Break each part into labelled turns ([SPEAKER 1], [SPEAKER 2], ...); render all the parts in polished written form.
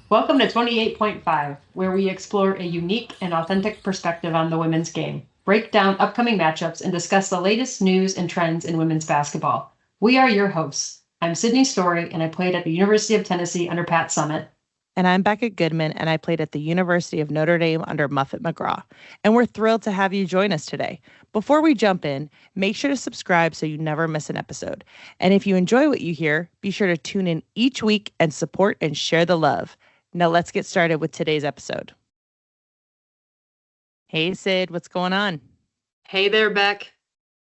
[SPEAKER 1] Welcome to 28.5, where we explore a unique and authentic perspective on the women's game, break down upcoming matchups, and discuss the latest news and trends in women's basketball. We are your hosts. I'm Sydney Story, and I played at the University of Tennessee under Pat Summitt.
[SPEAKER 2] And I'm Becca Goodman, and I played at the University of Notre Dame under Muffet McGraw. And we're thrilled to have you join us today. Before we jump in, make sure to subscribe so you never miss an episode. And if you enjoy what you hear, be sure to tune in each week and support and share the love. Now let's get started with today's episode. Hey, Sid, what's going on?
[SPEAKER 1] Hey there, Beck.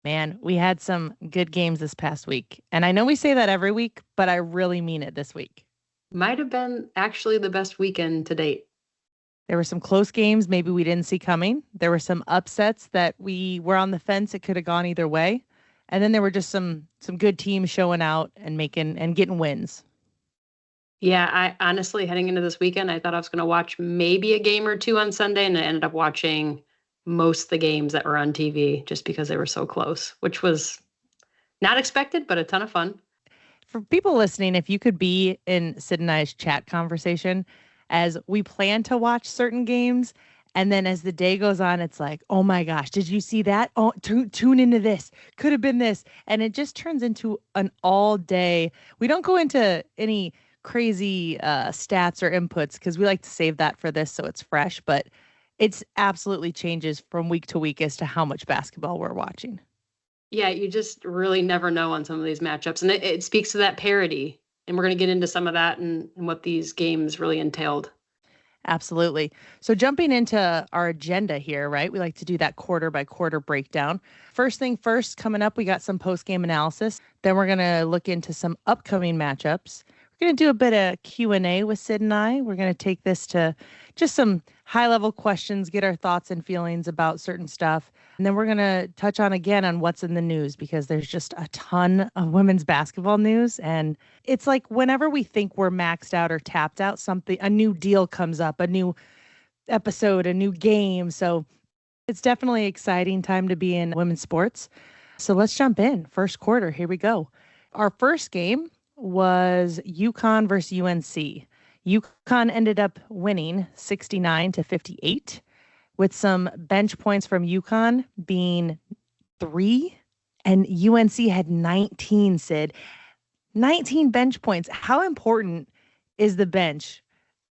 [SPEAKER 2] Man, we had some good games this past week. And I know we say that every week, but I really mean it this week.
[SPEAKER 1] Might have been actually the best weekend to date.
[SPEAKER 2] There were some close games maybe we didn't see coming. There were some upsets that we were on the fence. It could have gone either way. And then there were just some good teams showing out and getting wins.
[SPEAKER 1] Yeah, I honestly, heading into this weekend, I thought I was going to watch maybe a game or two on Sunday, and I ended up watching most of the games that were on TV just because they were so close, which was not expected, but a ton of fun.
[SPEAKER 2] For people listening, if you could be in Sid and I's chat conversation as we plan to watch certain games, and then as the day goes on, it's like, oh my gosh, did you see that? Oh, tune into this. Could have been this. And it just turns into an all day. We don't go into any crazy stats or inputs because we like to save that for this so it's fresh, but it's absolutely changes from week to week as to how much basketball we're watching.
[SPEAKER 1] Yeah, you just really never know on some of these matchups. And it speaks to that parity. And we're going to get into some of that and what these games really entailed.
[SPEAKER 2] Absolutely. So jumping into our agenda here, right? We like to do that quarter by quarter breakdown. First thing first, coming up, we got some post-game analysis. Then we're going to look into some upcoming matchups. We're going to do a bit of Q&A with Sid and I. We're going to take this to just some high-level questions, get our thoughts and feelings about certain stuff. And then we're going to touch on again on what's in the news because there's just a ton of women's basketball news. And it's like whenever we think we're maxed out or tapped out, a new deal comes up, a new episode, a new game. So it's definitely an exciting time to be in women's sports. So let's jump in. First quarter, here we go. Our first game was UConn versus UNC. UConn ended up winning 69-58 with some bench points from UConn being 3 and UNC had 19, Sid. 19 bench points. How important is the bench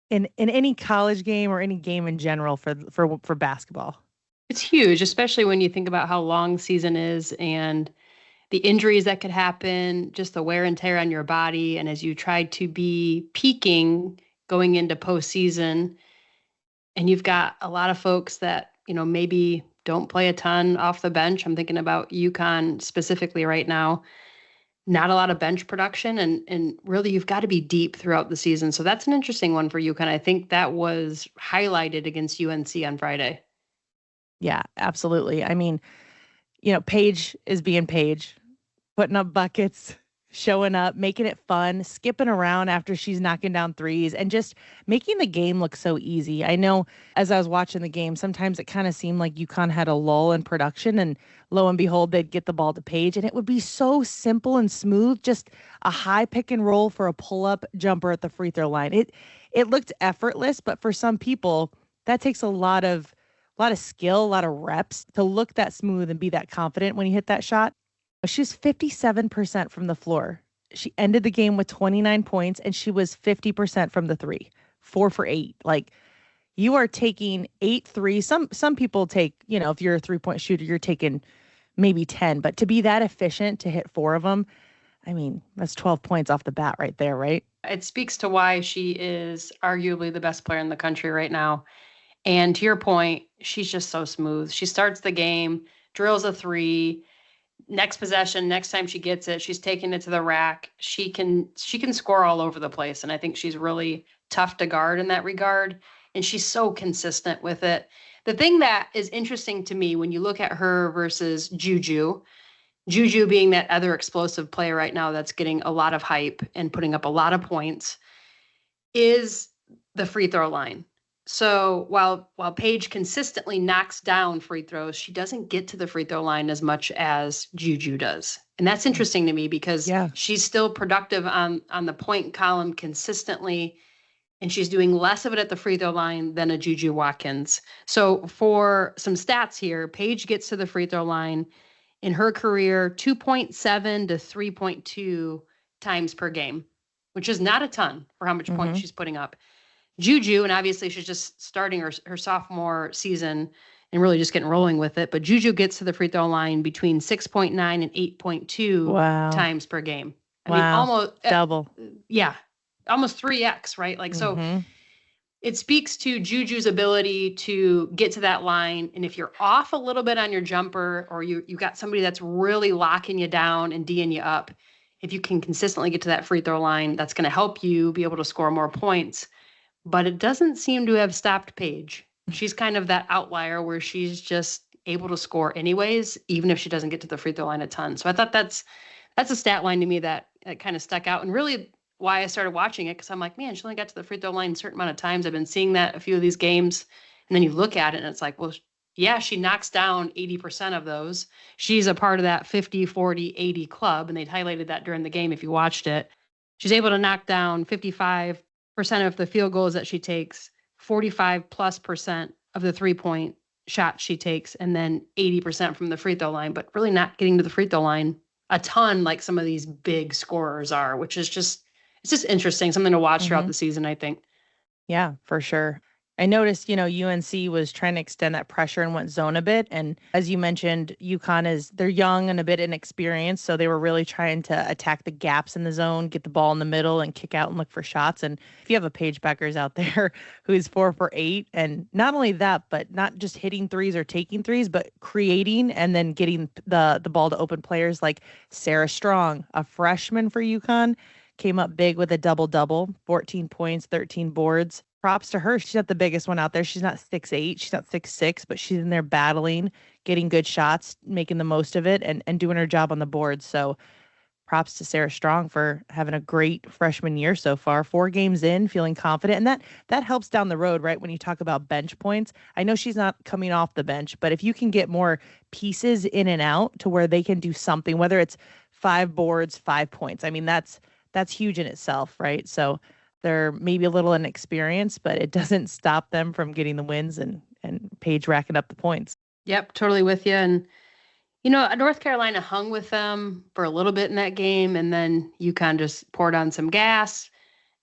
[SPEAKER 2] in any college game or any game in general for basketball?
[SPEAKER 1] It's huge, especially when you think about how long season is and the injuries that could happen, just the wear and tear on your body. And as you try to be peaking going into postseason, and you've got a lot of folks that, maybe don't play a ton off the bench. I'm thinking about UConn specifically right now. Not a lot of bench production, and really you've got to be deep throughout the season. So that's an interesting one for UConn. I think that was highlighted against UNC on Friday.
[SPEAKER 2] Yeah, absolutely. I mean, Paige is being Paige, putting up buckets, showing up, making it fun, skipping around after she's knocking down threes, and just making the game look so easy. I know as I was watching the game, sometimes it kind of seemed like UConn had a lull in production, and lo and behold, they'd get the ball to Paige, and it would be so simple and smooth, just a high pick and roll for a pull-up jumper at the free throw line. It looked effortless, but for some people, that takes a lot of skill, a lot of reps to look that smooth and be that confident when you hit that shot. She was 57% from the floor. She ended the game with 29 points and she was 50% from the three, 4 for 8. Like you are taking 8 threes. Some people take, if you're a 3-point shooter, you're taking maybe 10, but to be that efficient to hit 4 of them, I mean, that's 12 points off the bat right there, right?
[SPEAKER 1] It speaks to why she is arguably the best player in the country right now. And to your point, she's just so smooth. She starts the game, drills a three. Next possession, next time she gets it, she's taking it to the rack. She can score all over the place. And I think she's really tough to guard in that regard. And she's so consistent with it. The thing that is interesting to me when you look at her versus Juju being that other explosive player right now that's getting a lot of hype and putting up a lot of points, is the free throw line. So while Paige consistently knocks down free throws, she doesn't get to the free throw line as much as Juju does. And that's interesting to me because
[SPEAKER 2] Yeah.
[SPEAKER 1] she's still productive on the point column consistently. and she's doing less of it at the free throw line than a Juju Watkins. So for some stats here, Paige gets to the free throw line in her career 2.7 to 3.2 times per game, which is not a ton for how much points she's putting up. Juju, and obviously she's just starting her sophomore season and really just getting rolling with it, but Juju gets to the free throw line between 6.9 and 8.2 times per game. I mean, almost
[SPEAKER 2] double.
[SPEAKER 1] Yeah, almost 3x, right? Like, so it speaks to Juju's ability to get to that line. And if you're off a little bit on your jumper, or you got somebody that's really locking you down and D'ing you up, if you can consistently get to that free throw line, that's going to help you be able to score more points. But it doesn't seem to have stopped Paige. She's kind of that outlier where she's just able to score anyways, even if she doesn't get to the free throw line a ton. So I thought that's a stat line to me that kind of stuck out, and really why I started watching it, because I'm like, man, she only got to the free throw line a certain amount of times. I've been seeing that a few of these games, and then you look at it and it's like, well, yeah, she knocks down 80% of those. She's a part of that 50, 40, 80 club, and they'd highlighted that during the game if you watched it. She's able to knock down 55% of the field goals that she takes, 45+% of the 3-point shots she takes, and then 80% from the free throw line, but really not getting to the free throw line a ton like some of these big scorers are, which is just, it's just interesting, something to watch throughout the season, I think.
[SPEAKER 2] Yeah, for sure. I noticed, UNC was trying to extend that pressure and went zone a bit. And as you mentioned, UConn they're young and a bit inexperienced. So they were really trying to attack the gaps in the zone, get the ball in the middle and kick out and look for shots. And if you have a Paige Beckers out there who's 4 for 8, and not only that, but not just hitting threes or taking threes, but creating and then getting the ball to open players like Sarah Strong, a freshman for UConn, came up big with a double-double, 14 points, 13 boards. Props to her. She's not the biggest one out there. She's not 6'8", she's not 6'6", but she's in there battling, getting good shots, making the most of it, and doing her job on the board. So props to Sarah Strong for having a great freshman year so far. 4 games in, feeling confident. And that helps down the road, right? When you talk about bench points, I know she's not coming off the bench, but if you can get more pieces in and out to where they can do something, whether it's 5 boards, 5 points, I mean, that's huge in itself, right? So they're maybe a little inexperienced, but it doesn't stop them from getting the wins and Paige racking up the points.
[SPEAKER 1] Yep, totally with you. And, North Carolina hung with them for a little bit in that game, and then UConn just poured on some gas.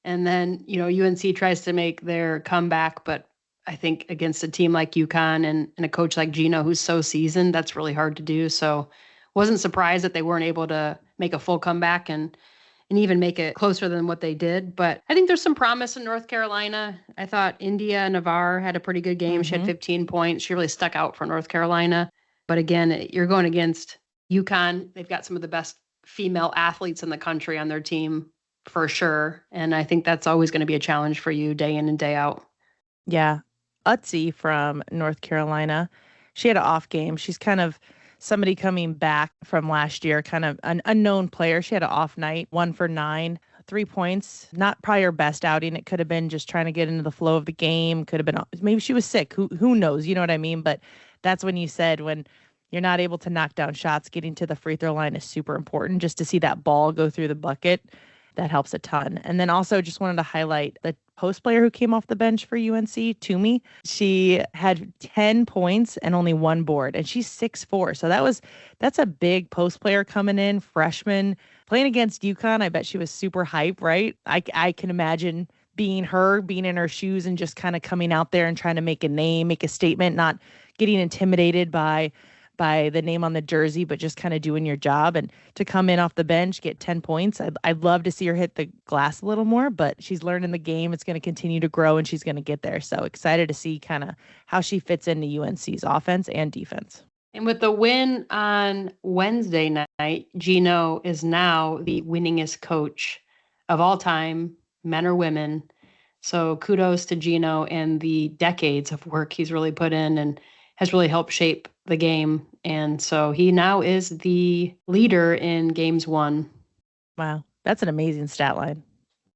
[SPEAKER 1] And then, UNC tries to make their comeback, but I think against a team like UConn and a coach like Gino, who's so seasoned, that's really hard to do. So wasn't surprised that they weren't able to make a full comeback and even make it closer than what they did. But I think there's some promise in North Carolina. I thought India Navarre had a pretty good game. She had 15 points. She really stuck out for North Carolina. But again, you're going against UConn. They've got some of the best female athletes in the country on their team for sure. And I think that's always going to be a challenge for you day in and day out.
[SPEAKER 2] Yeah. Utsi from North Carolina, she had an off game. She's kind of somebody coming back from last year, kind of an unknown player. She had an off night, 1 for 9, 3 points. Not probably her best outing. It could have been just trying to get into the flow of the game. Could have been, maybe she was sick. Who knows? You know what I mean? But that's when you said, when you're not able to knock down shots, getting to the free throw line is super important. Just to see that ball go through the bucket, that helps a ton. And then also just wanted to highlight the post player who came off the bench for UNC, Toomey. She had 10 points and only 1 board, and she's 6'4". So that's a big post player coming in, freshman, playing against UConn. I bet she was super hype, right? I can imagine being in her shoes and just kind of coming out there and trying to make a name, make a statement, not getting intimidated by the name on the jersey, but just kind of doing your job. And to come in off the bench, get 10 points. I'd love to see her hit the glass a little more, but she's learning the game. It's going to continue to grow and she's going to get there. So excited to see kind of how she fits into UNC's offense and defense.
[SPEAKER 1] And with the win on Wednesday night, Gino is now the winningest coach of all time, men or women. So kudos to Gino and the decades of work he's really put in and has really helped shape the game. And so he now is the leader in games won.
[SPEAKER 2] Wow. That's an amazing stat line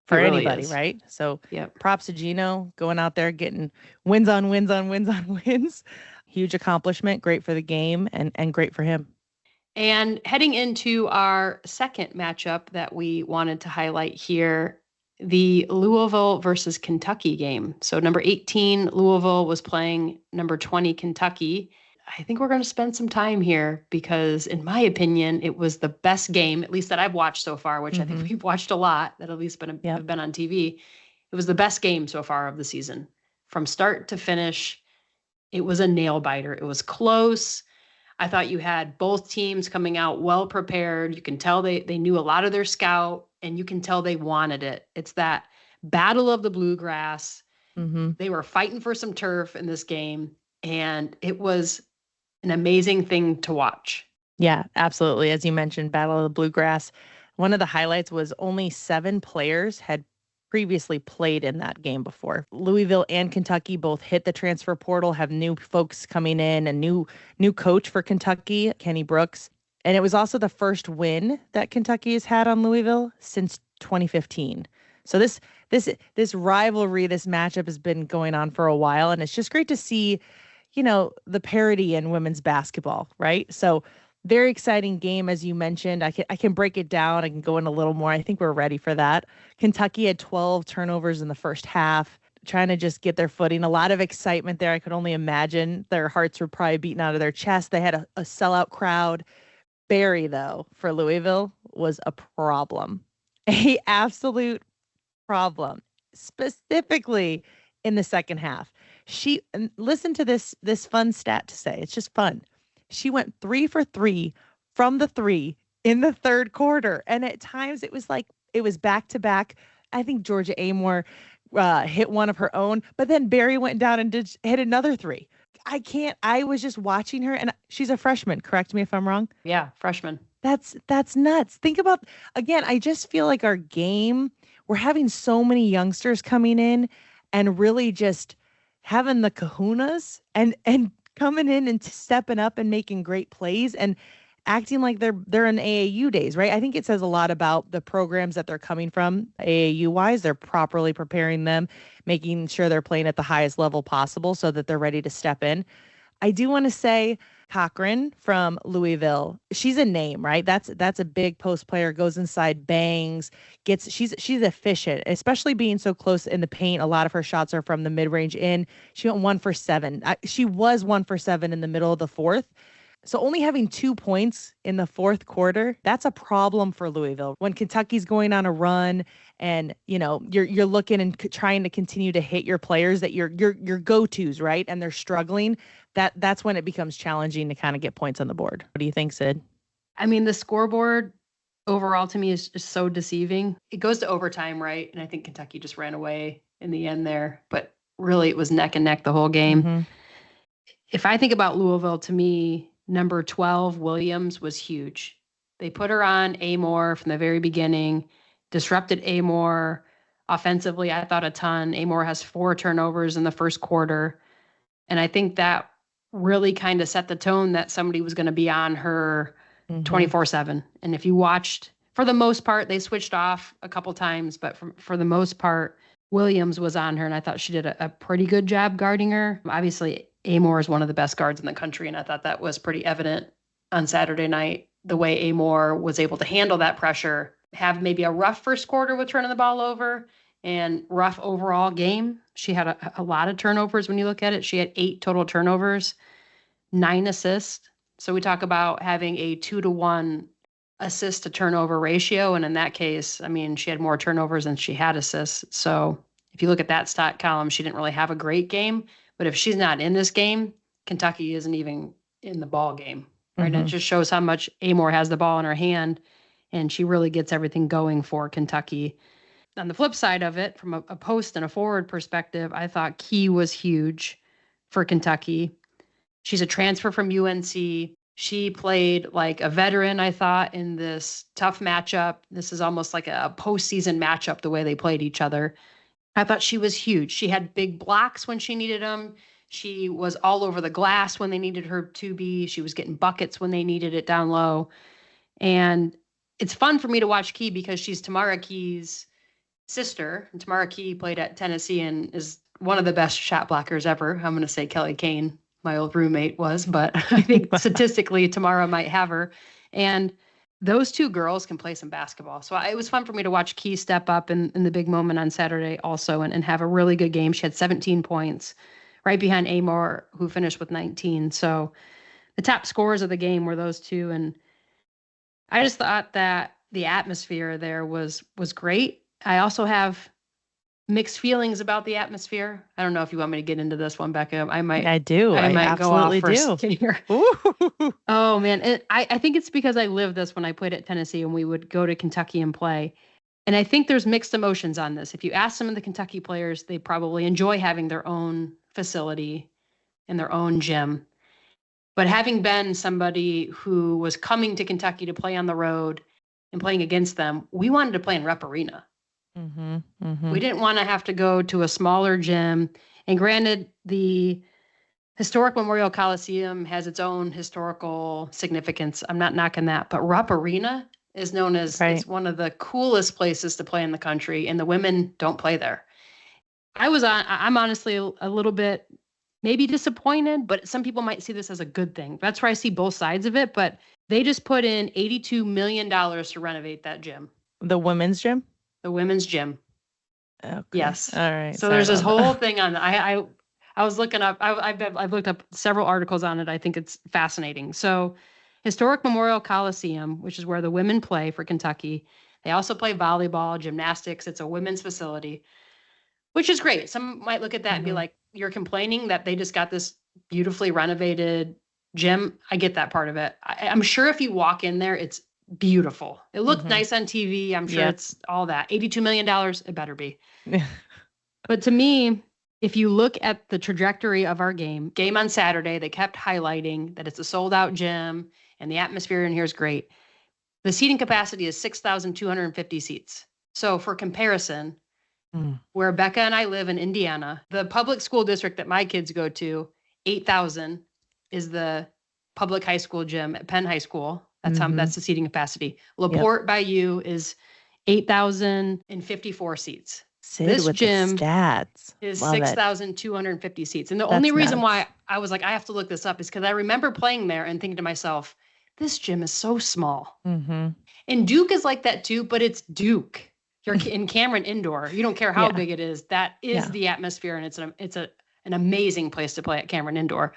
[SPEAKER 2] for really anybody, right? So props to Gino going out there, getting wins on wins on wins on wins. Huge accomplishment. Great for the game and great for him.
[SPEAKER 1] And heading into our second matchup that we wanted to highlight here, the Louisville versus Kentucky game. So number 18, Louisville was playing number 20, Kentucky. I think we're going to spend some time here because, in my opinion, it was the best game, at least that I've watched so far, which I think we've watched a lot that at least have been on TV. It was the best game so far of the season. From start to finish, it was a nail biter. It was close. I thought you had both teams coming out well prepared. You can tell they knew a lot of their scout, and you can tell they wanted it. It's that battle of the bluegrass. They were fighting for some turf in this game, and it was an amazing thing to watch.
[SPEAKER 2] Yeah, absolutely. As you mentioned, Battle of the Bluegrass. One of the highlights was only 7 players had previously played in that game before. Louisville and Kentucky both hit the transfer portal, have new folks coming in, a new coach for Kentucky, Kenny Brooks. And it was also the first win that Kentucky has had on Louisville since 2015. So this rivalry, this matchup has been going on for a while, and it's just great to see, the parity in women's basketball, right? So very exciting game, as you mentioned. I can break it down. I can go in a little more. I think we're ready for that. Kentucky had 12 turnovers in the first half, trying to just get their footing. A lot of excitement there. I could only imagine their hearts were probably beating out of their chest. They had a sellout crowd. Barry, though, for Louisville was a problem, a absolute problem, specifically in the second half. And listen to this fun stat to say. It's just fun. She went 3 for 3 from the 3 in the third quarter. And at times it was back to back. I think Georgia Amore hit one of her own, but then Barry went down and hit another 3. I was just watching her, and she's a freshman. Correct me if I'm wrong.
[SPEAKER 1] Yeah, freshman.
[SPEAKER 2] That's nuts. Think about, again, I just feel like our game, we're having so many youngsters coming in and really just having the kahunas and coming in and stepping up and making great plays and acting like they're in AAU days, right? I think it says a lot about the programs that they're coming from AAU wise. They're properly preparing them, making sure they're playing at the highest level possible so that they're ready to step in. I do want to say Cochran from Louisville. She's a name, right? That's a big post player, goes inside, bangs, she's efficient, especially being so close in the paint. A lot of her shots are from the mid-range in. She went 1 for 7. She was 1 for 7 in the middle of the fourth. So only having 2 points in the fourth quarter, that's a problem for Louisville. When Kentucky's going on a run and, you're looking and trying to continue to hit your players that your go-tos, right? And they're struggling, that's when it becomes challenging to kind of get points on the board. What do you think, Sid?
[SPEAKER 1] I mean, the scoreboard overall to me is just so deceiving. It goes to overtime, right? And I think Kentucky just ran away in the end there, but really it was neck and neck the whole game. If I think about Louisville, to me, number 12, Williams, was huge. They put her on Amore from the very beginning, disrupted Amore offensively, I thought a ton. Amore has 4 turnovers in the first quarter. And I think that really kind of set the tone that somebody was going to be on her 24/7. And if you watched, for the most part, they switched off a couple times, but for the most part, Williams was on her, and I thought she did a pretty good job guarding her. Obviously, Amore is one of the best guards in the country, and I thought that was pretty evident on Saturday night, the way Amore was able to handle that pressure, have maybe a rough first quarter with turning the ball over, and rough overall game. She had a lot of turnovers when you look at it. She had 8 total turnovers, 9 assists. So we talk about having a 2-to-1 assist to turnover ratio. And in that case, I mean, she had more turnovers than she had assists. So if you look at that stat column, she didn't really have a great game. But if she's not in this game, Kentucky isn't even in the ball game, right? And it just shows how much Amore has the ball in her hand, and she really gets everything going for Kentucky. On the flip side of it, from a post and a forward perspective, I thought Key was huge for Kentucky. She's a transfer from UNC. She played like a veteran, I thought, in this tough matchup. This is almost like a postseason matchup, the way they played each other. I thought she was huge. She had big blocks when she needed them. She was all over the glass when they needed her to be. She was getting buckets when they needed it down low. And it's fun for me to watch Key because she's Tamara Key's sister. And Tamara Key played at Tennessee and is one of the best shot blockers ever. I'm going to say Kelly Kane, my old roommate, was, but I think statistically Tamara might have her. And those two girls can play some basketball. So it was fun for me to watch Key step up in the big moment on Saturday also and have a really good game. She had 17 points right behind Amor, who finished with 19. So the top scorers of the game were those two. And I just thought that the atmosphere there was great. I also have mixed feelings about the atmosphere. I don't know if you want me to get into this one, Becca.
[SPEAKER 2] I do. I
[SPEAKER 1] might go off
[SPEAKER 2] absolutely
[SPEAKER 1] for a
[SPEAKER 2] do.
[SPEAKER 1] second here.
[SPEAKER 2] Ooh.
[SPEAKER 1] Oh man, I think it's because I lived this when I played at Tennessee and we would go to Kentucky and play. And I think there's mixed emotions on this. If you ask some of the Kentucky players, they probably enjoy having their own facility and their own gym. But having been somebody who was coming to Kentucky to play on the road and playing against them, we wanted to play in Rep Arena.
[SPEAKER 2] Mm-hmm, mm-hmm.
[SPEAKER 1] We didn't want to have to go to a smaller gym. And granted, the Historic Memorial Coliseum has its own historical significance. I'm not knocking that, but Rupp Arena is known as it's one of the coolest places to play in the country, and the women don't play there. I'm honestly a little bit maybe disappointed, but some people might see this as a good thing. That's where I see both sides of it, but they just put in $82 million to renovate that gym.
[SPEAKER 2] The women's gym?
[SPEAKER 1] The women's gym.
[SPEAKER 2] Okay.
[SPEAKER 1] Yes.
[SPEAKER 2] All right.
[SPEAKER 1] So there's this whole thing on I was looking up, I've looked up several articles on it. I think it's fascinating. So Historic Memorial Coliseum, which is where the women play for Kentucky. They also play volleyball, gymnastics. It's a women's facility, which is great. Some might look at that and be like, you're complaining that they just got this beautifully renovated gym. I get that part of it. I'm sure if you walk in there, it's beautiful. It looked nice on TV. I'm sure it's all that. $82 million, it better be. But to me, if you look at the trajectory of our game on Saturday, they kept highlighting that it's a sold out gym and the atmosphere in here is great. The seating capacity is 6,250 seats. So for comparison, where Becca and I live in Indiana, the public school district that my kids go to, 8,000 is the public high school gym at Penn High School. That's the seating capacity. LaPorte by you is 8,054 seats.
[SPEAKER 2] This gym
[SPEAKER 1] stats. Is 6,250 seats. And the only reason why I was like, I have to look this up is because I remember playing there and thinking to myself, this gym is so small. And Duke is like that too, but it's Duke. You're in Cameron Indoor. You don't care how big it is. That is the atmosphere, and it's an amazing place to play at Cameron Indoor.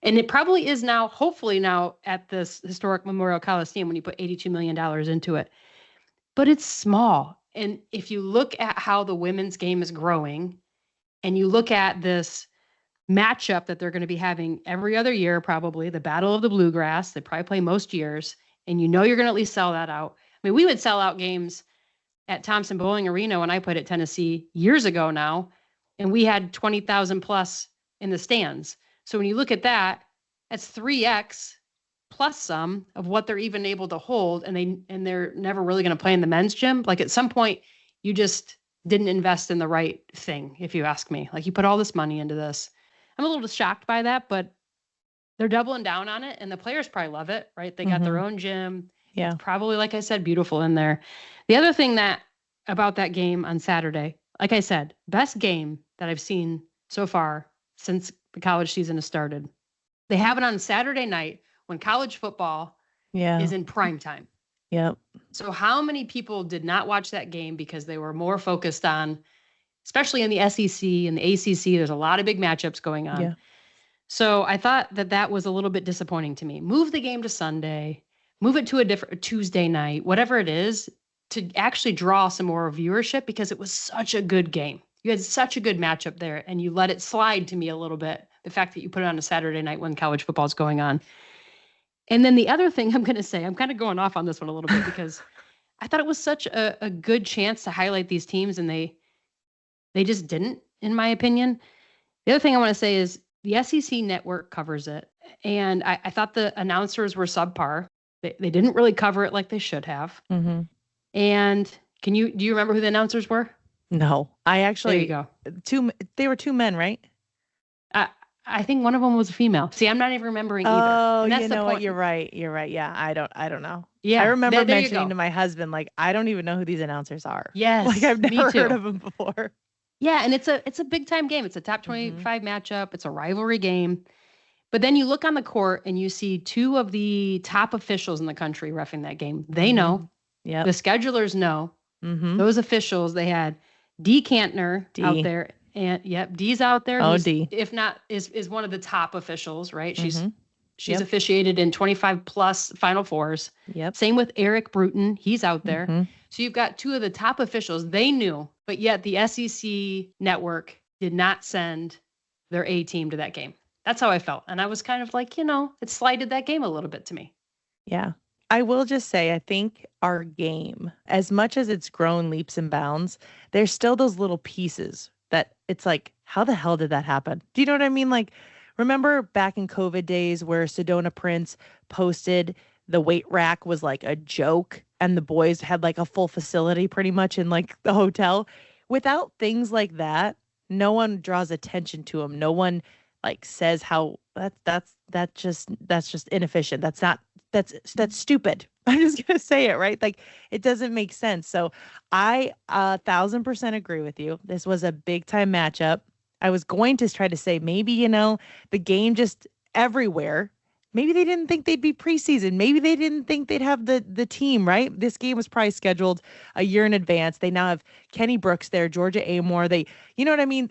[SPEAKER 1] And it probably is now, hopefully now, at this Historic Memorial Coliseum when you put $82 million into it. But it's small. And if you look at how the women's game is growing, and you look at this matchup that they're going to be having every other year, probably the Battle of the Bluegrass, they probably play most years, and you're going to at least sell that out. I mean, we would sell out games at Thompson Bowling Arena when I played at Tennessee years ago now, and we had 20,000 plus in the stands. So when you look at that, that's 3x plus some of what they're even able to hold, and they're never really going to play in the men's gym. Like at some point, you just didn't invest in the right thing, if you ask me. Like you put all this money into this. I'm a little shocked by that, but they're doubling down on it, and the players probably love it, right? They got their own gym. Yeah. It's probably, like I said, beautiful in there. The other thing about that game on Saturday, like I said, best game that I've seen so far since the college season has started. They have it on Saturday night when college football is in prime time.
[SPEAKER 2] Yep.
[SPEAKER 1] So how many people did not watch that game because they were more focused on, especially in the SEC and the ACC, there's a lot of big matchups going on. Yeah. So I thought that was a little bit disappointing to me. Move the game to Sunday, move it to a different Tuesday night, whatever it is, to actually draw some more viewership because it was such a good game. You had such a good matchup there, and you let it slide to me a little bit, the fact that you put it on a Saturday night when college football is going on. And then the other thing I'm going to say, I'm kind of going off on this one a little bit because I thought it was such a good chance to highlight these teams, and they just didn't, in my opinion. The other thing I want to say is the SEC network covers it, and I thought the announcers were subpar. They didn't really cover it like they should have. And do you remember who the announcers were?
[SPEAKER 2] No, I actually.
[SPEAKER 1] There you
[SPEAKER 2] go. They were two men, right?
[SPEAKER 1] I think one of them was a female. See, I'm not even remembering either.
[SPEAKER 2] Oh, and that's you know what? You're right. Yeah, I don't know.
[SPEAKER 1] Yeah,
[SPEAKER 2] I remember mentioning to my husband, like, I don't even know who these announcers are.
[SPEAKER 1] Yes,
[SPEAKER 2] like I've never heard of them before.
[SPEAKER 1] Yeah, and it's a big time game. It's a top 25 matchup. It's a rivalry game. But then you look on the court and you see two of the top officials in the country reffing that game. They know.
[SPEAKER 2] Yep.
[SPEAKER 1] The schedulers know.
[SPEAKER 2] Mm-hmm.
[SPEAKER 1] Those officials, they had D. Cantner out there. And yep, D's out there.
[SPEAKER 2] Oh,
[SPEAKER 1] He's,
[SPEAKER 2] D.
[SPEAKER 1] if not, is one of the top officials, right? She's
[SPEAKER 2] Yep.
[SPEAKER 1] officiated in 25 plus Final Fours.
[SPEAKER 2] Yep.
[SPEAKER 1] Same with Eric Bruton. He's out there. So you've got two of the top officials. They knew, but yet the SEC network did not send their A team to that game. That's how I felt. And I was kind of like, it slighted that game a little bit to me.
[SPEAKER 2] Yeah. I will just say, I think our game, as much as it's grown leaps and bounds, there's still those little pieces that it's like, how the hell did that happen? Do you know what I mean? Like, remember back in COVID days where Sedona Prince posted the weight rack was like a joke and the boys had like a full facility pretty much in like the hotel? Without things like that, no one draws attention to them. No one like says how that's just inefficient. That's stupid. I'm just gonna say it, right? Like it doesn't make sense. So I 1,000% agree with you. This was a big time matchup. I was going to try to say maybe, the game just everywhere. Maybe they didn't think they'd be preseason. Maybe they didn't think they'd have the team, right? This game was probably scheduled a year in advance. They now have Kenny Brooks there, Georgia Amore. You know what I mean?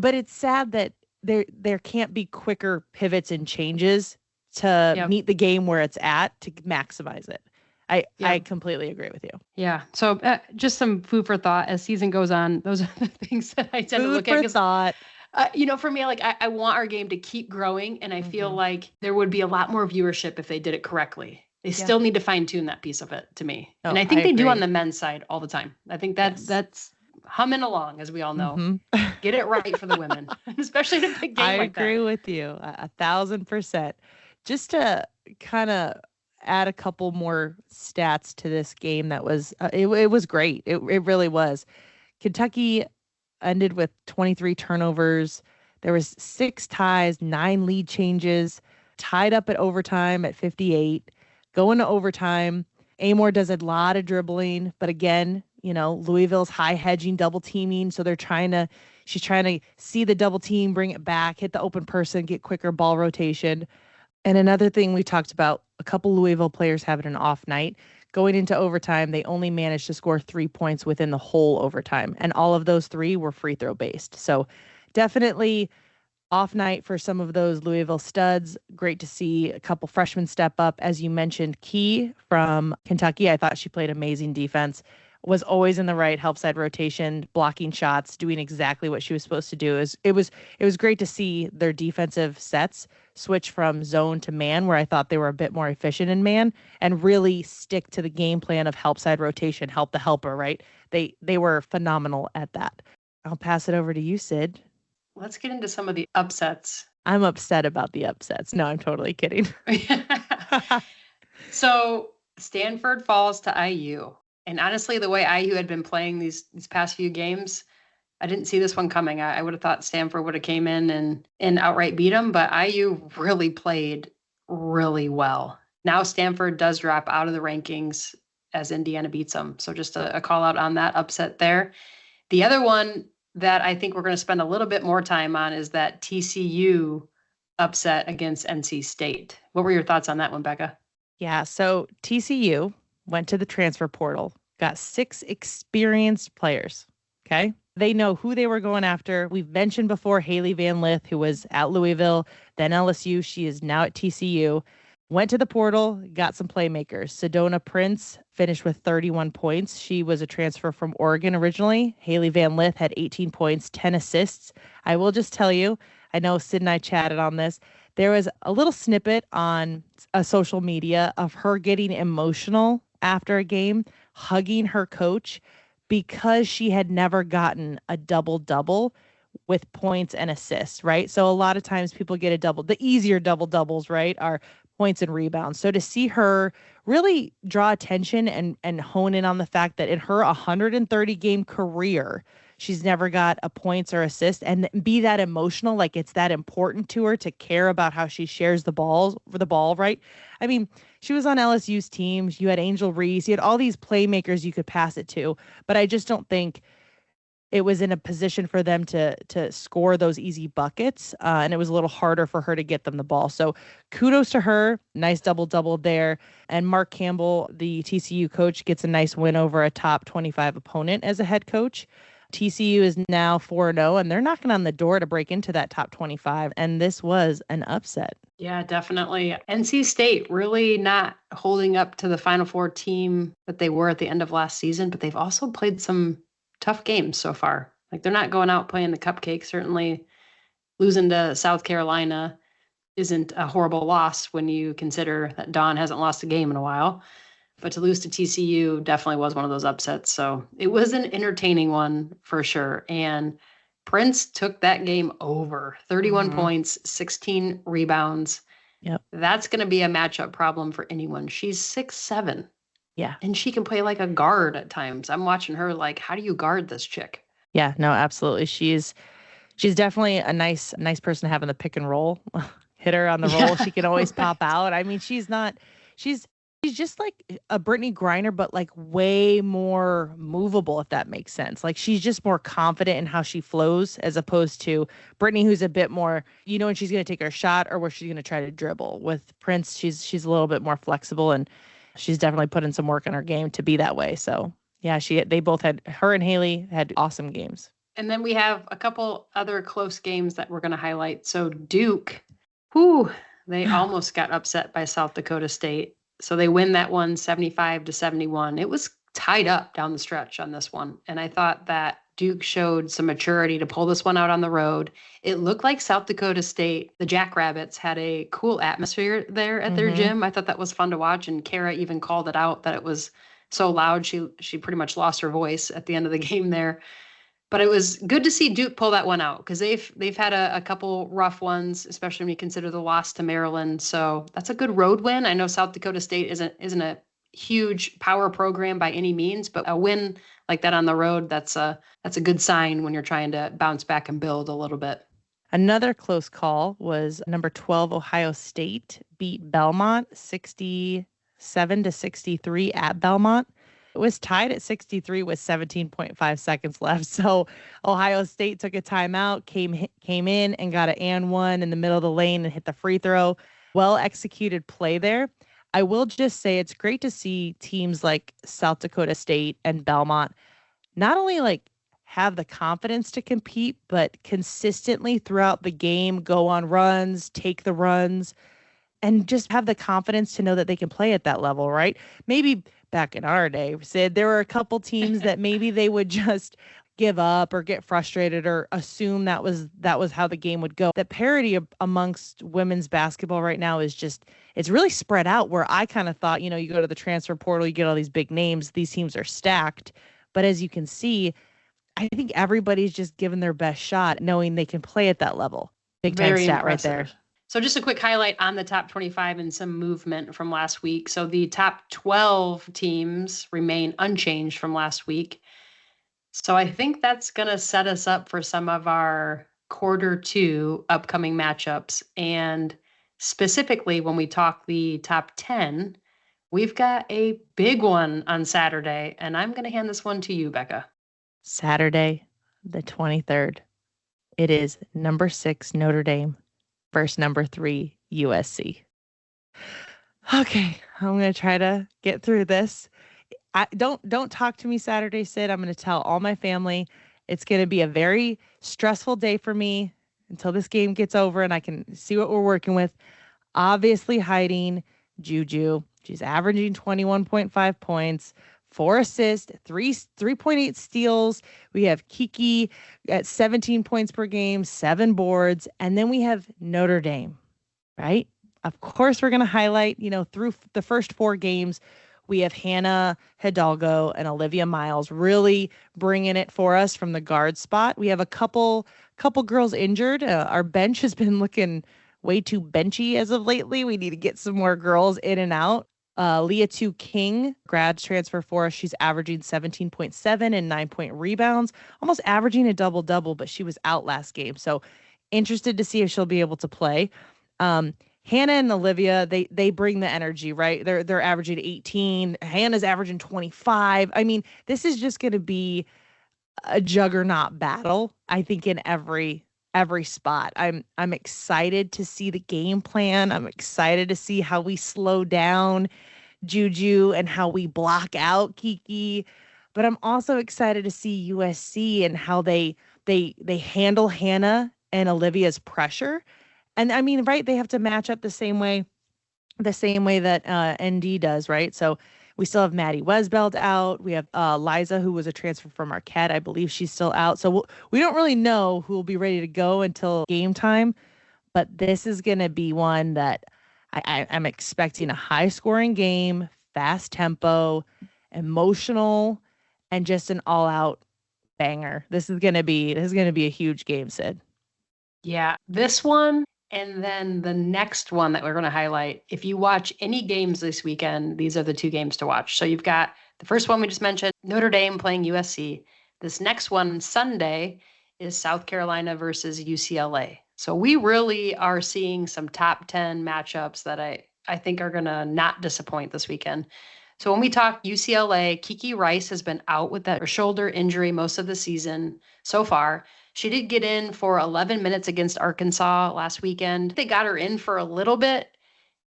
[SPEAKER 2] But it's sad that there can't be quicker pivots and changes to meet the game where it's at to maximize it. I completely agree with you.
[SPEAKER 1] Yeah. So just some food for thought as season goes on. Those are the things that I tend to look at.
[SPEAKER 2] Food for thought.
[SPEAKER 1] For me, like I want our game to keep growing, and I feel like there would be a lot more viewership if they did it correctly. They still need to fine tune that piece of it to me, and I think they do on the men's side all the time. I think that's humming along, as we all know. Get it right for the women, especially in a big game like that.
[SPEAKER 2] I agree with you 1,000%. Just to kind of add a couple more stats to this game that was it was great. It really was. Kentucky ended with 23 turnovers. There was 6 ties, 9 lead changes, tied up at overtime at 58. Going to overtime, Amore does a lot of dribbling, but again, Louisville's high hedging, double teaming, so she's trying to see the double team, bring it back, hit the open person, get quicker ball rotation. And another thing we talked about, a couple Louisville players having an off night. Going into overtime, they only managed to score 3 points within the whole overtime. And all of those 3 were free throw based. So definitely off night for some of those Louisville studs. Great to see a couple freshmen step up. As you mentioned, Key from Kentucky, I thought she played amazing defense. Was always in the right help side rotation, blocking shots, doing exactly what she was supposed to do. It was great to see their defensive sets switch from zone to man, where I thought they were a bit more efficient in man, and really stick to the game plan of help side rotation, help the helper, right? They were phenomenal at that. I'll pass it over to you, Sid.
[SPEAKER 1] Let's get into some of the upsets.
[SPEAKER 2] I'm upset about the upsets. No, I'm totally kidding.
[SPEAKER 1] So Stanford falls to IU. And honestly, the way IU had been playing these past few games, I didn't see this one coming. I would have thought Stanford would have came in and outright beat them, but IU really played really well. Now Stanford does drop out of the rankings as Indiana beats them. So just a call out on that upset there. The other one that I think we're going to spend a little bit more time on is that TCU upset against NC State. What were your thoughts on that one, Becca?
[SPEAKER 2] Yeah, so TCU went to the transfer portal, got 6 experienced players, okay? They know who they were going after. We've mentioned before Haley Van Lith, who was at Louisville, then LSU. She is now at TCU. Went to the portal, got some playmakers. Sedona Prince finished with 31 points. She was a transfer from Oregon originally. Haley Van Lith had 18 points, 10 assists. I will just tell you, I know Sid and I chatted on this. There was a little snippet on a social media of her getting emotional after a game, hugging her coach because she had never gotten a double-double with points and assists, right? So a lot of times people get the easier double-doubles, right, are points and rebounds. So to see her really draw attention and hone in on the fact that in her 130-game career, she's never got a points or assist, and be that emotional, like it's that important to her to care about how she shares the ball, right? I mean, she was on LSU's team. You had Angel Reese. You had all these playmakers you could pass it to, but I just don't think it was in a position for them to score those easy buckets, and it was a little harder for her to get them the ball. So kudos to her. Nice double-double there. And Mark Campbell, the TCU coach, gets a nice win over a top 25 opponent as a head coach. TCU is now 4-0, and they're knocking on the door to break into that top 25, and this was an upset.
[SPEAKER 1] Yeah, definitely. NC State really not holding up to the Final Four team that they were at the end of last season, but they've also played some tough games so far. Like they're not going out playing the cupcake. Certainly losing to South Carolina isn't a horrible loss when you consider that Dawn hasn't lost a game in a while. But to lose to TCU definitely was one of those upsets. So it was an entertaining one for sure. And Prince took that game over 31 points, 16 rebounds.
[SPEAKER 2] Yep.
[SPEAKER 1] That's going to be a matchup problem for anyone. She's 6'7".
[SPEAKER 2] Yeah.
[SPEAKER 1] And she can play like a guard at times. I'm watching her like, how do you guard this chick?
[SPEAKER 2] Yeah, no, absolutely. She's definitely a nice person to have in the pick and roll. Hit her on the roll.
[SPEAKER 1] Yeah.
[SPEAKER 2] She can always pop out. I mean, she's just like a Brittany Griner, but like way more movable, if that makes sense. Like she's just more confident in how she flows as opposed to Brittany, who's a bit more, when she's going to take her shot or where she's going to try to dribble. With Prince, she's a little bit more flexible, and she's definitely put in some work in her game to be that way. So yeah, they both her and Haley had awesome games.
[SPEAKER 1] And then we have a couple other close games that we're going to highlight. So Duke, they almost got upset by South Dakota State. So they win that one 75-71. It was tied up down the stretch on this one. And I thought that Duke showed some maturity to pull this one out on the road. It looked like South Dakota State, the Jackrabbits, had a cool atmosphere there at their gym. I thought that was fun to watch. And Kara even called it out that it was so loud. She pretty much lost her voice at the end of the game there. But it was good to see Duke pull that one out because they've had a couple rough ones, especially when you consider the loss to Maryland. So that's a good road win. I know South Dakota State isn't a huge power program by any means, but a win like that on the road, that's a good sign when you're trying to bounce back and build a little bit.
[SPEAKER 2] Another close call was number 12 Ohio State beat Belmont 67-63 at Belmont. It was tied at 63 with 17.5 seconds left. So Ohio State took a timeout, came in and got an and one in the middle of the lane and hit the free throw. Well executed play there. I will just say it's great to see teams like South Dakota State and Belmont not only like have the confidence to compete, but consistently throughout the game go on runs, take the runs, and just have the confidence to know that they can play at that level, right? Maybe back in our day, Sid, there were a couple teams that maybe they would just give up or get frustrated or assume that was how the game would go. That parity amongst women's basketball right now is it's really spread out, where I kind of thought, you go to the transfer portal, you get all these big names, these teams are stacked. But as you can see, I think everybody's just given their best shot knowing they can play at that level. Big time stat right there.
[SPEAKER 1] So just a quick highlight on the top 25 and some movement from last week. So the top 12 teams remain unchanged from last week. So I think that's going to set us up for some of our quarter two upcoming matchups. And specifically, when we talk the top 10, we've got a big one on Saturday. And I'm going to hand this one to you, Becca.
[SPEAKER 2] Saturday, the 23rd. It is number 6 Notre Dame versus number 3 USC. Okay, I'm going to try to get through this. Don't talk to me Saturday, Sid. I'm going to tell all my family. It's going to be a very stressful day for me until this game gets over and I can see what we're working with. Obviously hiding Juju. She's averaging 21.5 points, 4 assists, 3.8 steals. We have Kiki at 17 points per game, 7 boards. And then we have Notre Dame, right? Of course, we're going to highlight, through the first 4 games, we have Hannah Hidalgo and Olivia Miles really bringing it for us from the guard spot. We have a couple girls injured. Our bench has been looking way too benchy as of lately. We need to get some more girls in and out. Leah Tu King, grad transfer for us. She's averaging 17.7 and 9-point rebounds, almost averaging a double-double, but she was out last game. So interested to see if she'll be able to play. Hannah and Olivia, they bring the energy, right? They're averaging 18. Hannah's averaging 25. I mean, this is just going to be a juggernaut battle, I think, in every spot. I'm excited to see the game plan. I'm excited to see how we slow down Juju and how we block out Kiki. But I'm also excited to see USC and how they handle Hannah and Olivia's pressure. And I mean, right, they have to match up the same way that ND does, right? So we still have Maddie Wesbeld out. We have Liza, who was a transfer from Marquette. I believe she's still out. So we don't really know who will be ready to go until game time. But this is going to be one that I'm expecting a high scoring game, fast tempo, emotional, and just an all out banger. This is gonna be a huge game, Sid.
[SPEAKER 1] Yeah, this one and then the next one that we're going to highlight. If you watch any games this weekend, these are the two games to watch. So you've got the first one we just mentioned, Notre Dame playing USC. This next one, Sunday, is South Carolina versus UCLA. So we really are seeing some top 10 matchups that I think are going to not disappoint this weekend. So when we talk UCLA, Kiki Rice has been out with that shoulder injury most of the season so far. She did get in for 11 minutes against Arkansas last weekend. They got her in for a little bit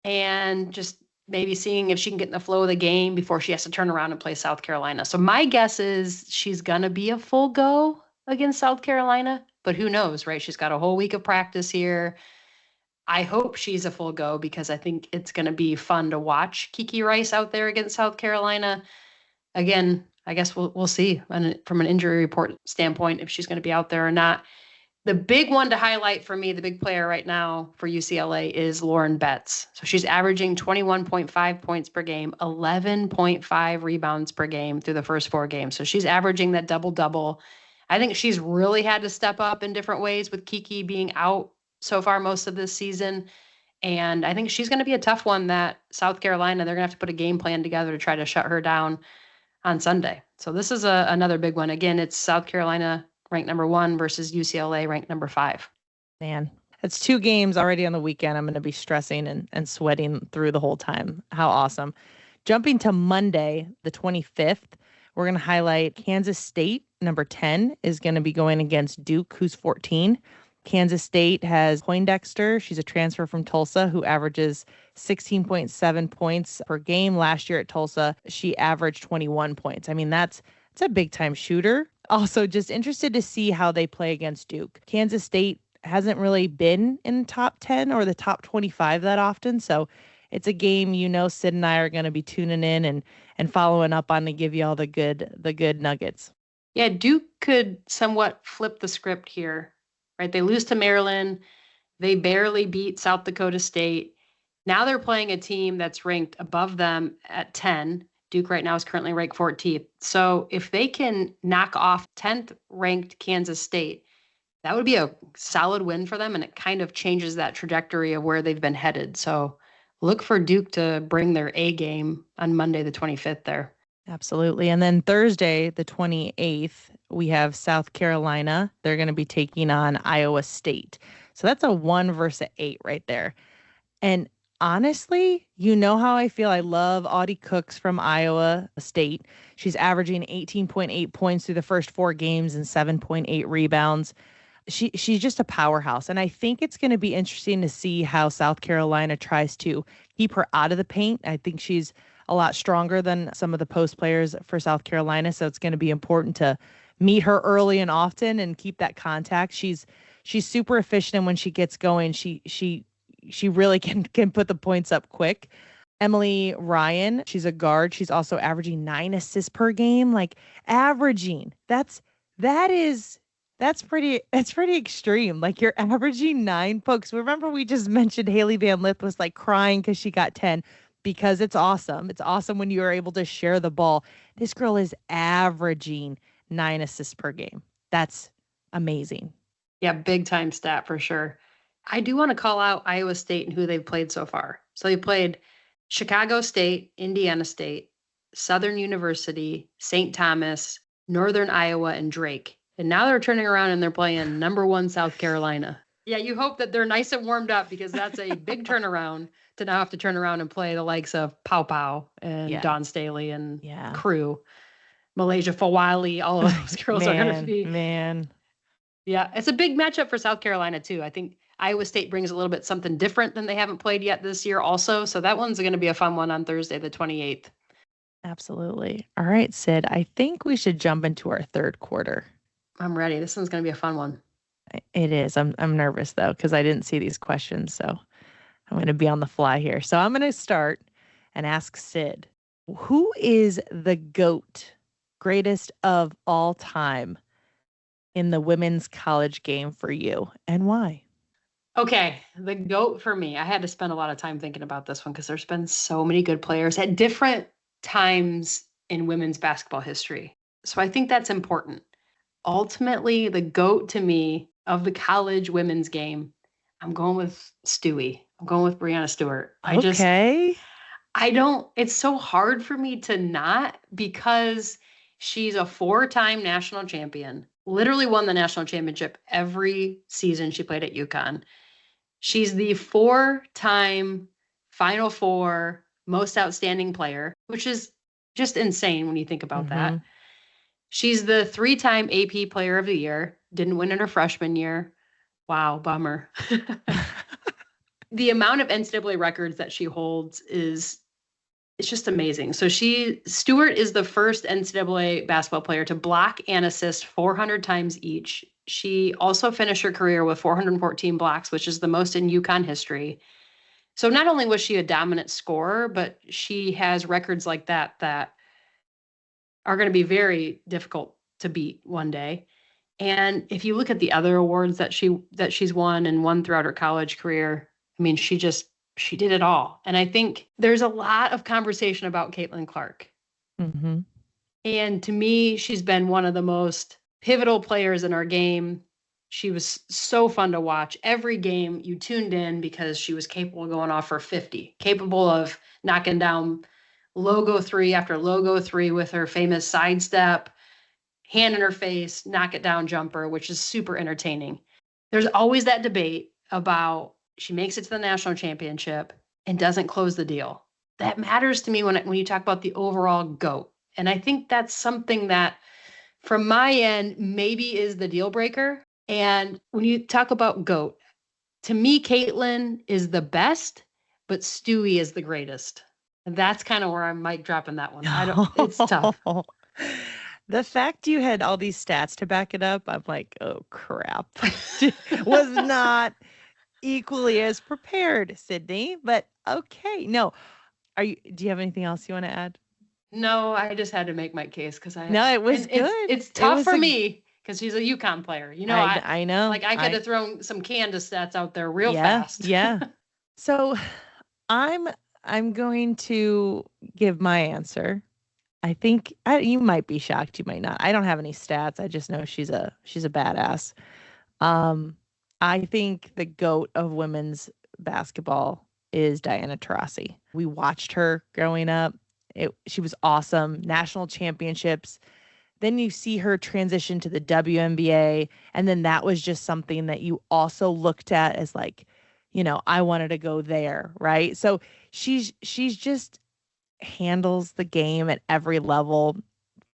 [SPEAKER 1] and just maybe seeing if she can get in the flow of the game before she has to turn around and play South Carolina. So my guess is she's going to be a full go against South Carolina, but who knows, right? She's got a whole week of practice here. I hope she's a full go because I think it's going to be fun to watch Kiki Rice out there against South Carolina. Again, I guess we'll see from an injury report standpoint if she's going to be out there or not. The big one to highlight for me, the big player right now for UCLA is Lauren Betts. So she's averaging 21.5 points per game, 11.5 rebounds per game through the first 4 games. So she's averaging that double-double. I think she's really had to step up in different ways with Kiki being out so far most of this season. And I think she's going to be a tough one that South Carolina, they're going to have to put a game plan together to try to shut her down on Sunday. So this is another big one. Again, it's South Carolina ranked number 1 versus UCLA ranked number 5.
[SPEAKER 2] Man, it's 2 games already on the weekend. I'm going to be stressing and sweating through the whole time. How awesome. Jumping to Monday, the 25th, we're going to highlight Kansas State, number 10, is going to be going against Duke, who's 14. Kansas State has Poindexter. She's a transfer from Tulsa who averages 16.7 points per game. Last year at Tulsa, she averaged 21 points. I mean, that's a big time shooter. Also, just interested to see how they play against Duke. Kansas State hasn't really been in the top 10 or the top 25 that often. So it's a game, Sid and I are going to be tuning in and following up on to give you all the good nuggets.
[SPEAKER 1] Yeah, Duke could somewhat flip the script here, right? They lose to Maryland. They barely beat South Dakota State. Now they're playing a team that's ranked above them at 10. Duke right now is currently ranked 14th. So if they can knock off 10th ranked Kansas State, that would be a solid win for them. And it kind of changes that trajectory of where they've been headed. So look for Duke to bring their A game on Monday, the 25th there.
[SPEAKER 2] Absolutely. And then Thursday, the 28th, we have South Carolina. They're going to be taking on Iowa State. So that's a 1 versus 8 right there. And honestly, you know how I feel. I love Audie Cooks from Iowa State. She's averaging 18.8 points through the first 4 games and 7.8 rebounds. She's just a powerhouse. And I think it's going to be interesting to see how South Carolina tries to keep her out of the paint. I think she's a lot stronger than some of the post players for South Carolina. So it's going to be important to meet her early and often and keep that contact. She's super efficient, and when she gets going, she really can put the points up quick. Emily Ryan, she's a guard. She's also averaging 9 assists per game. Like averaging, that's pretty extreme. Like you're averaging 9 pokes. Remember we just mentioned Haley Van Lith was like crying because she got 10. Because it's awesome. It's awesome when you are able to share the ball. This girl is averaging 9 assists per game. That's amazing.
[SPEAKER 1] Yeah, big time stat for sure. I do want to call out Iowa State and who they've played so far. So they played Chicago State, Indiana State, Southern University, St. Thomas, Northern Iowa, and Drake. And now they're turning around and they're playing number 1 South Carolina. Yeah, you hope that they're nice and warmed up because that's a big turnaround to now have to turn around and play the likes of Pow Pow and Dawn Staley and crew. Malaysia Fawali, all of those girls are going to be.
[SPEAKER 2] Man.
[SPEAKER 1] Yeah, it's a big matchup for South Carolina too. I think Iowa State brings a little bit something different than they haven't played yet this year also. So that one's going to be a fun one on Thursday, the 28th.
[SPEAKER 2] Absolutely. All right, Sid, I think we should jump into our third quarter.
[SPEAKER 1] I'm ready. This one's going to be a fun one.
[SPEAKER 2] It is. I'm nervous though because I didn't see these questions, so I'm going to be on the fly here. So I'm going to start and ask Sid, who is the GOAT, greatest of all time, in the women's college game for you, and why?
[SPEAKER 1] Okay, the GOAT for me. I had to spend a lot of time thinking about this one because there's been so many good players at different times in women's basketball history. So I think that's important. Ultimately, the GOAT to me of the college women's game, I'm going with Stewie. I'm going with Breanna Stewart.
[SPEAKER 2] Okay.
[SPEAKER 1] It's so hard for me to not because she's a 4-time national champion, literally won the national championship every season she played at UConn. She's the 4-time Final Four most outstanding player, which is just insane when you think about that. She's the 3-time AP Player of the Year, didn't win in her freshman year. Wow, bummer. The amount of NCAA records that she holds it's just amazing. So Stewart is the first NCAA basketball player to block and assist 400 times each. She also finished her career with 414 blocks, which is the most in UConn history. So not only was she a dominant scorer, but she has records like that are going to be very difficult to beat one day. And if you look at the other awards that she's won and won throughout her college career, I mean, she did it all. And I think there's a lot of conversation about Caitlin Clark.
[SPEAKER 2] Mm-hmm.
[SPEAKER 1] And to me, she's been one of the most pivotal players in our game. She was so fun to watch. Every game you tuned in because she was capable of going off for 50, capable of knocking down logo 3 after logo 3 with her famous sidestep, hand in her face, knock it down jumper, which is super entertaining. There's always that debate about she makes it to the national championship and doesn't close the deal. That matters to me when you talk about the overall GOAT. And I think that's something that from my end maybe is the deal breaker. And when you talk about GOAT, to me, Caitlin is the best, but Stewie is the greatest. And that's kind of where I'm mic dropping that one. It's tough.
[SPEAKER 2] The fact you had all these stats to back it up, I'm like, oh crap. Was not equally as prepared, Sydney, but okay. No. Do you have anything else you want to add?
[SPEAKER 1] No, I just had to make my case because
[SPEAKER 2] No, it was good.
[SPEAKER 1] It's tough for me because she's a UConn player. You know,
[SPEAKER 2] I know.
[SPEAKER 1] Like I could have thrown some Candace stats out there real fast.
[SPEAKER 2] Yeah. So I'm going to give my answer. I think you might be shocked. You might not. I don't have any stats. I just know she's a badass. I think the GOAT of women's basketball is Diana Taurasi. We watched her growing up. She was awesome. National championships. Then you see her transition to the WNBA. And then that was just something that you also looked at as like, I wanted to go there. Right. So she's just handles the game at every level.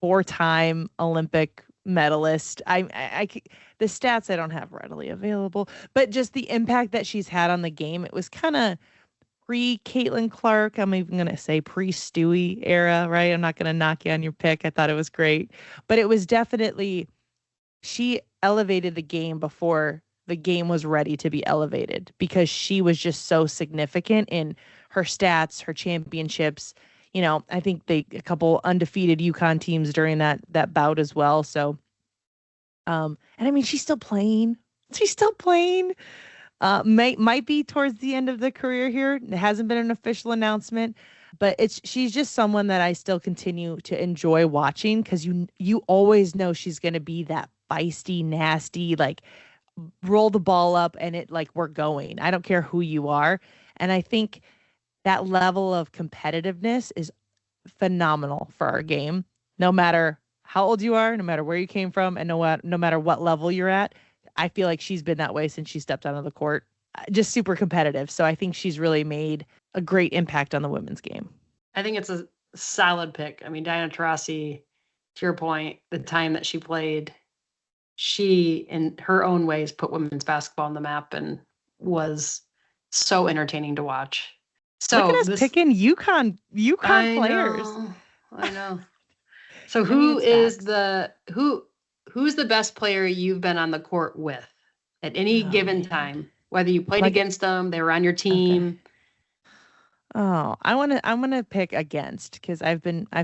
[SPEAKER 2] 4-time Olympic medalist. The stats I don't have readily available, but just the impact that she's had on the game. It was kind of pre-Caitlin Clark. I'm even going to say pre-Stewie era, right? I'm not going to knock you on your pick. I thought it was great, but it was definitely, she elevated the game before the game was ready to be elevated because she was just so significant in her stats, her championships. I think a couple undefeated UConn teams during that bout as well. So, and I mean, she's still playing. Might be towards the end of the career here. It hasn't been an official announcement, but she's just someone that I still continue to enjoy watching because you always know she's going to be that feisty, nasty, like roll the ball up and it like we're going. I don't care who you are. And I think that level of competitiveness is phenomenal for our game, no matter how old you are, no matter where you came from, and no matter what level you're at. I feel like she's been that way since she stepped out of the court, just super competitive. So I think she's really made a great impact on the women's game.
[SPEAKER 1] I think it's a solid pick. I mean, Diana Taurasi, to your point, the time that she played, she, in her own ways, put women's basketball on the map and was so entertaining to watch.
[SPEAKER 2] Look at
[SPEAKER 1] So
[SPEAKER 2] us
[SPEAKER 1] this,
[SPEAKER 2] picking UConn
[SPEAKER 1] I
[SPEAKER 2] players.
[SPEAKER 1] know, I know. So
[SPEAKER 2] I mean,
[SPEAKER 1] who
[SPEAKER 2] it's
[SPEAKER 1] is
[SPEAKER 2] facts.
[SPEAKER 1] who's the best player you've been on the court with at any
[SPEAKER 2] Oh
[SPEAKER 1] given
[SPEAKER 2] man.
[SPEAKER 1] time? Whether you played
[SPEAKER 2] Like,
[SPEAKER 1] against them, they were on your
[SPEAKER 2] okay.
[SPEAKER 1] team.
[SPEAKER 2] Oh, I'm gonna pick against because I've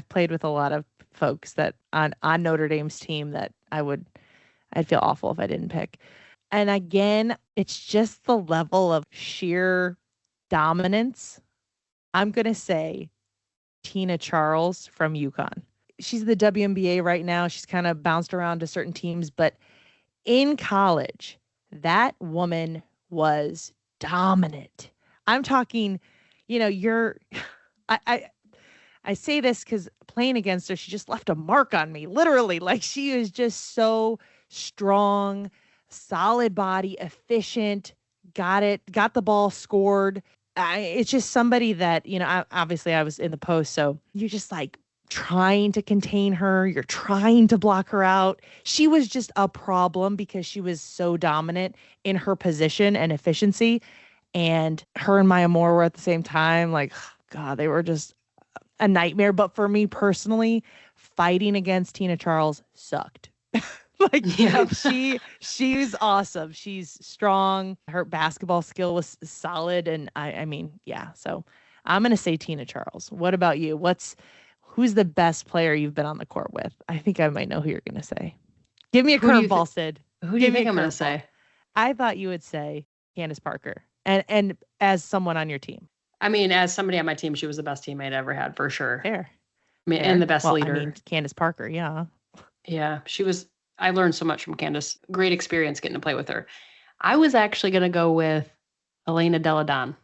[SPEAKER 2] played with a lot of folks that on Notre Dame's team that I'd feel awful if I didn't pick. And again, it's just the level of sheer dominance. I'm gonna say Tina Charles from UConn. She's the WNBA right now. She's kind of bounced around to certain teams, but in college, that woman was dominant. I'm talking, you're I I, I say this because playing against her, she just left a mark on me, literally. Like she is just so strong, solid body, efficient, got the ball scored. It's just somebody that, obviously I was in the post. So you're just like trying to contain her. You're trying to block her out. She was just a problem because she was so dominant in her position and efficiency. And her and Maya Moore were at the same time. Like, God, they were just a nightmare. But for me personally, fighting against Tina Charles sucked. Like
[SPEAKER 1] Yep.
[SPEAKER 2] she's awesome. She's strong. Her basketball skill was solid. And I mean, yeah. So I'm gonna say Tina Charles. What about you? Who's the best player you've been on the court with? I think I might know who you're gonna say. Give me a
[SPEAKER 1] Who do you
[SPEAKER 2] curveball,
[SPEAKER 1] think?
[SPEAKER 2] Sid.
[SPEAKER 1] Who do you
[SPEAKER 2] Give me
[SPEAKER 1] think
[SPEAKER 2] a
[SPEAKER 1] I'm going to
[SPEAKER 2] curveball.
[SPEAKER 1] say?
[SPEAKER 2] I thought you would say Candace Parker. And as someone on your team.
[SPEAKER 1] I mean, as somebody on my team, she was the best teammate I ever had for sure.
[SPEAKER 2] Fair.
[SPEAKER 1] I mean, and the
[SPEAKER 2] Fair.
[SPEAKER 1] best
[SPEAKER 2] Well, I mean,
[SPEAKER 1] leader.
[SPEAKER 2] Candace Parker, yeah.
[SPEAKER 1] Yeah, she was. I learned so much from Candace. Great experience getting to play with her. I was actually going to go with Elena Deladon.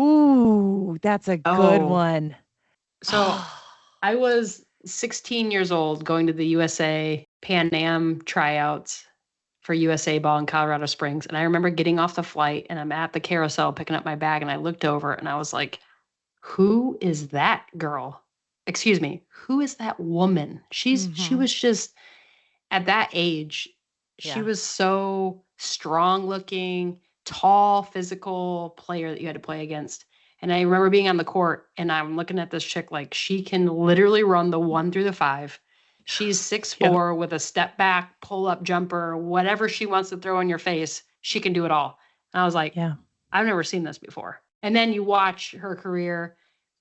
[SPEAKER 2] Ooh, that's a good
[SPEAKER 1] Oh,
[SPEAKER 2] one.
[SPEAKER 1] so I was 16 years old going to the USA Pan Am tryouts for USA ball in Colorado Springs. And I remember getting off the flight and I'm at the carousel picking up my bag and I looked over and I was like, who is that girl? Excuse me, who is that woman? She
[SPEAKER 2] Mm-hmm.
[SPEAKER 1] was just at that age, she
[SPEAKER 2] Yeah.
[SPEAKER 1] was so strong looking, tall, physical player that you had to play against. And I remember being on the court and I'm looking at this chick like she can literally run the 1 through the 5. She's six
[SPEAKER 2] Yep.
[SPEAKER 1] four with a step back, pull up jumper, whatever she wants to throw in your face, she can do it all. And I was like,
[SPEAKER 2] Yeah.
[SPEAKER 1] I've never seen this before. And then you watch her career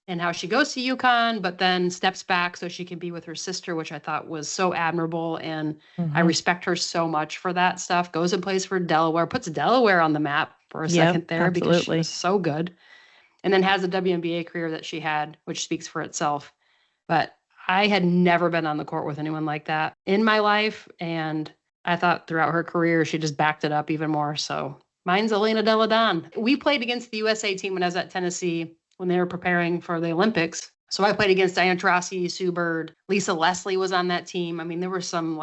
[SPEAKER 1] and how she goes to UConn, but then steps back so she can be with her sister, which I thought was so admirable. And I
[SPEAKER 2] Mm-hmm.
[SPEAKER 1] respect her so much for that stuff. Goes and plays for Delaware, puts Delaware on the map for a
[SPEAKER 2] Yep.
[SPEAKER 1] second there because she was
[SPEAKER 2] Absolutely.
[SPEAKER 1] so good. And then has a WNBA career that she had, which speaks for itself. But I had never been on the court with anyone like that in my life. And I thought throughout her career, she just backed it up even more. So mine's Elena Deladon. We played against the USA team when I was at Tennessee when they were preparing for the Olympics. So I played against Diana Taurasi, Sue Bird, Lisa Leslie was on that team. I mean, there were some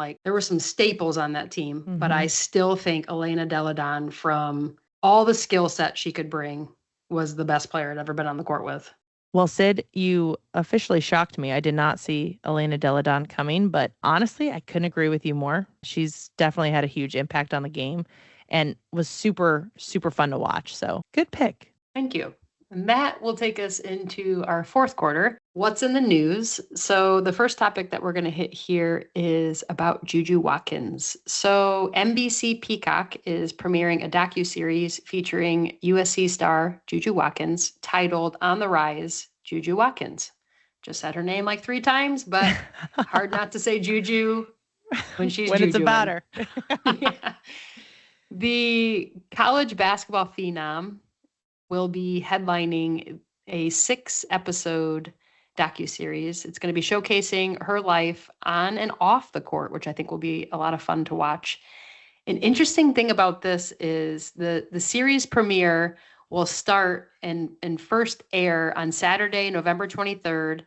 [SPEAKER 1] staples on that team, but
[SPEAKER 2] Mm-hmm.
[SPEAKER 1] I still think Elena Deladon, from all the skill set she could bring, was the best player I'd ever been on the court with.
[SPEAKER 2] Well, Sid, you officially shocked me. I did not see Elena Deladon coming, but honestly, I couldn't agree with you more. She's definitely had a huge impact on the game and was super, super fun to watch. So good pick.
[SPEAKER 1] Thank you. And that will take us into our fourth quarter. What's in the news? So, the first topic that we're going to hit here is about Juju Watkins. So, NBC Peacock is premiering a docu-series featuring USC star Juju Watkins titled On the Rise, Juju Watkins. Just said her name like 3 times, but hard not to say Juju when she's
[SPEAKER 2] When it's about
[SPEAKER 1] Jujuing.
[SPEAKER 2] her.
[SPEAKER 1] Yeah. The college basketball phenom will be headlining a 6-episode docuseries. It's going to be showcasing her life on and off the court, which I think will be a lot of fun to watch. An interesting thing about this is the series premiere will start and first air on Saturday, November 23rd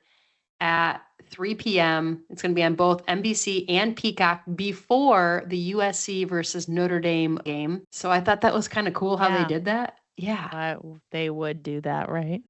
[SPEAKER 1] at 3 p.m. It's going to be on both NBC and Peacock before the USC versus Notre Dame game. So I thought that was kind of cool how they
[SPEAKER 2] Yeah.
[SPEAKER 1] did that. Yeah.
[SPEAKER 2] They would do that, right?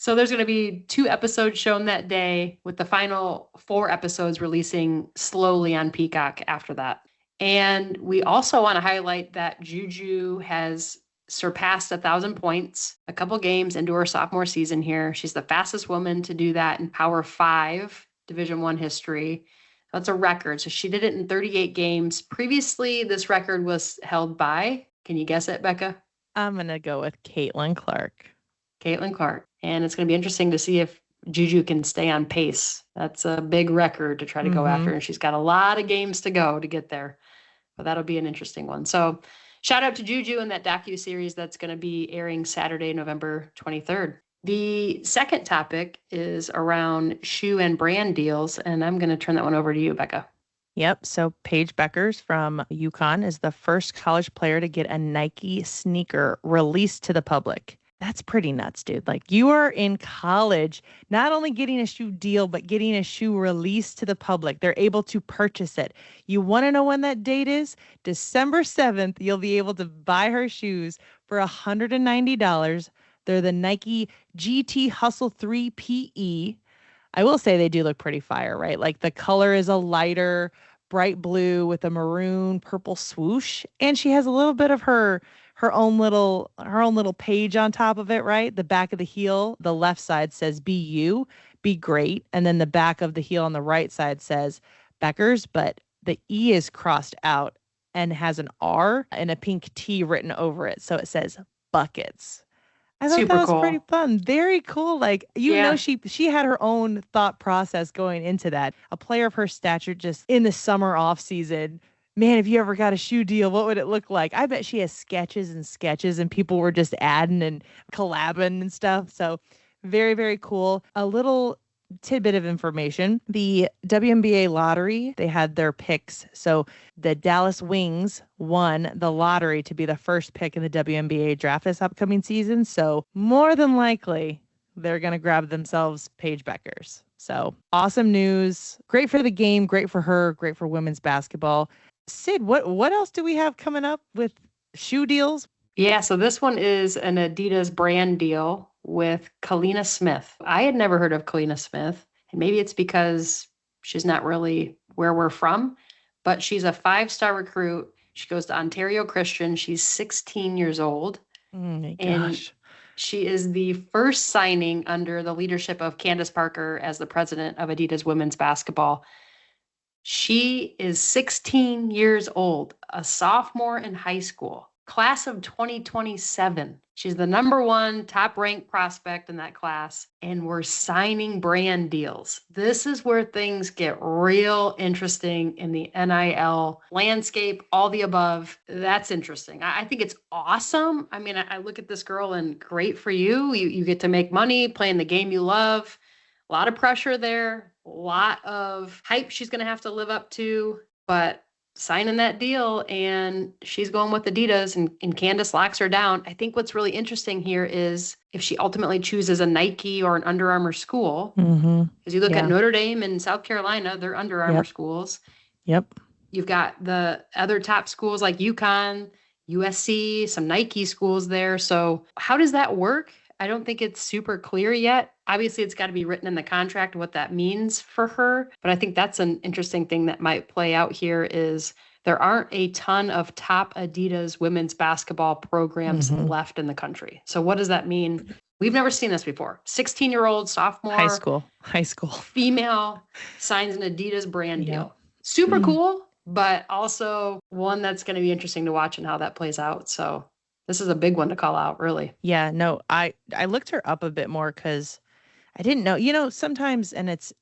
[SPEAKER 1] So there's going to be 2 episodes shown that day, with the final 4 episodes releasing slowly on Peacock after that. And we also want to highlight that Juju has surpassed 1,000 points a couple games into her sophomore season here. She's the fastest woman to do that in Power 5 Division 1 history. That's a record. So she did it in 38 games. Previously, this record was held by, can you guess it, Becca?
[SPEAKER 2] I'm going to go with Caitlin Clark.
[SPEAKER 1] Caitlin Clark. And it's going to be interesting to see if Juju can stay on pace. That's a big record to try to go after. And she's got a lot of games to go to get there. But that'll be an interesting one. So shout out to Juju in that docu-series that's going to be airing Saturday, November 23rd. The second topic is around shoe and brand deals. And I'm going to turn that one over to you, Becca.
[SPEAKER 2] Yep. So Paige Beckers from UConn is the first college player to get a Nike sneaker released to the public. That's pretty nuts, dude. Like, you are in college, not only getting a shoe deal, but getting a shoe released to the public. They're able to purchase it. You want to know when that date is? December 7th, you'll be able to buy her shoes for $190. They're the Nike GT Hustle 3 PE. I will say they do look pretty fire, right? Like, the color is a lighter, bright blue with a maroon purple swoosh, and she has a little bit of her own little page on top of it, right? The back of the heel, the left side says "Be you, be great," and then the back of the heel on the right side says Beckers, but the E is crossed out and has an R and a pink T written over it, so it says buckets. I thought
[SPEAKER 1] Super
[SPEAKER 2] that was
[SPEAKER 1] cool.
[SPEAKER 2] pretty fun. Very cool. Like, she had her own thought process going into that. A player of her stature, just in the summer off season, man, if you ever got a shoe deal, what would it look like? I bet she has sketches and people were just adding and collabing and stuff. So very, very cool. A little tidbit of information. The WNBA lottery, they had their picks. So the Dallas Wings won the lottery to be the first pick in the WNBA draft this upcoming season. So more than likely, they're going to grab themselves Paige Beckers. So awesome news. Great for the game. Great for her. Great for women's basketball. Sid, what else do we have coming up with shoe deals?
[SPEAKER 1] Yeah, so this one is an Adidas brand deal with Kalina Smith. I had never heard of Kalina Smith, and maybe it's because she's not really where we're from, but she's a 5-star recruit. She goes to Ontario Christian. She's 16 years old.
[SPEAKER 2] Oh my
[SPEAKER 1] and
[SPEAKER 2] gosh.
[SPEAKER 1] she is the first signing under the leadership of Candace Parker as the president of Adidas women's basketball. She is 16 years old, a sophomore in high school, class of 2027. She's the number 1 top ranked prospect in that class, and we're signing brand deals. This is where things get real interesting in the NIL landscape, all the above. That's interesting. I think it's awesome. I mean, I look at this girl and great for you. You get to make money playing the game you love. A lot of pressure there, a lot of hype she's going to have to live up to, but signing that deal, and she's going with Adidas, and Candace locks her down. I think what's really interesting here is if she ultimately chooses a Nike or an Under Armour school, because you look at Notre Dame and South Carolina, they're Under Armour schools.
[SPEAKER 2] Yep.
[SPEAKER 1] You've got the other top schools like UConn, USC, some Nike schools there. So how does that work? I don't think it's super clear yet. Obviously, it's got to be written in the contract what that means for her. But I think that's an interesting thing that might play out here is there aren't a ton of top Adidas women's basketball programs left in the country. So what does that mean? We've never seen this before. 16-year-old sophomore.
[SPEAKER 2] High school.
[SPEAKER 1] Female signs an Adidas brand deal. Super cool, but also one that's going to be interesting to watch and how that plays out. So this is a big one to call out, really.
[SPEAKER 2] Yeah, no, I looked her up a bit more because I didn't know. Sometimes, and it's